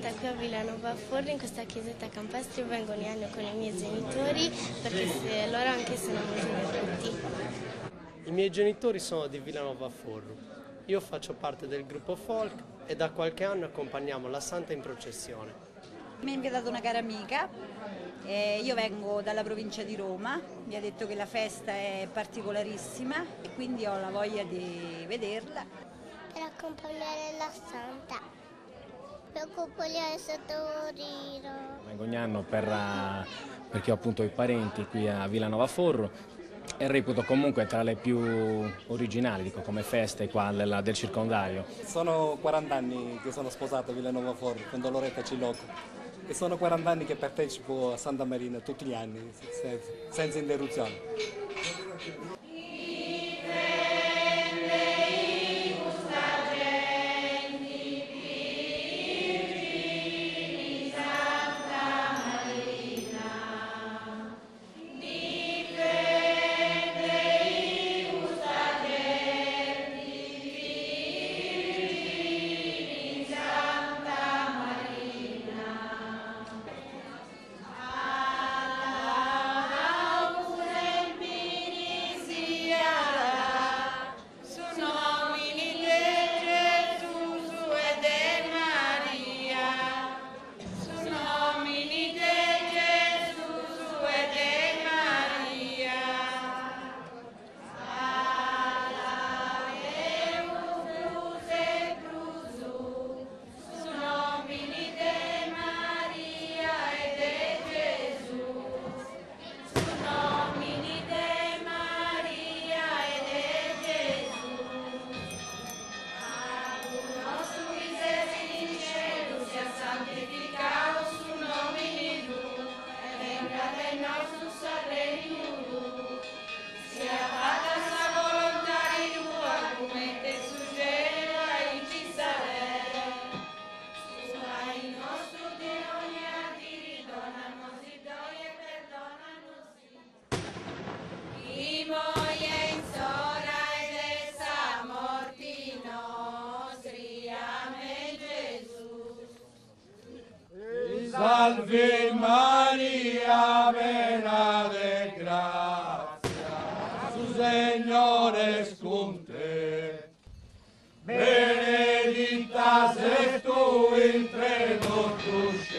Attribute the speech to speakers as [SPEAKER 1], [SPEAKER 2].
[SPEAKER 1] nata qui a Villanova Forno, in questa chiesetta campestre. Io vengo ogni anno con i miei genitori perché loro anche sono molto devoti.
[SPEAKER 2] I miei genitori sono di Villanova Forno. Io faccio parte del gruppo folk e da qualche anno accompagniamo la Santa in processione.
[SPEAKER 3] Mi ha invitato una cara amica, io vengo dalla provincia di Roma, mi ha detto che la festa è particolarissima e quindi ho la voglia di vederla.
[SPEAKER 4] Per accompagnare la Santa, per accompagnare Sottorino.
[SPEAKER 5] Vengo ogni anno perché ho appunto i parenti qui a Villanova Forno e reputo comunque tra le più originali, dico, come feste qua del circondario.
[SPEAKER 6] Sono 40 anni che sono sposato a Villanova Forno con Doloretta Cilocco e sono 40 anni che partecipo a Santa Marina tutti gli anni, senza interruzione.
[SPEAKER 7] Salve Maria, plena de gracia, su Señor es con te. Benedicta sei tu entre totus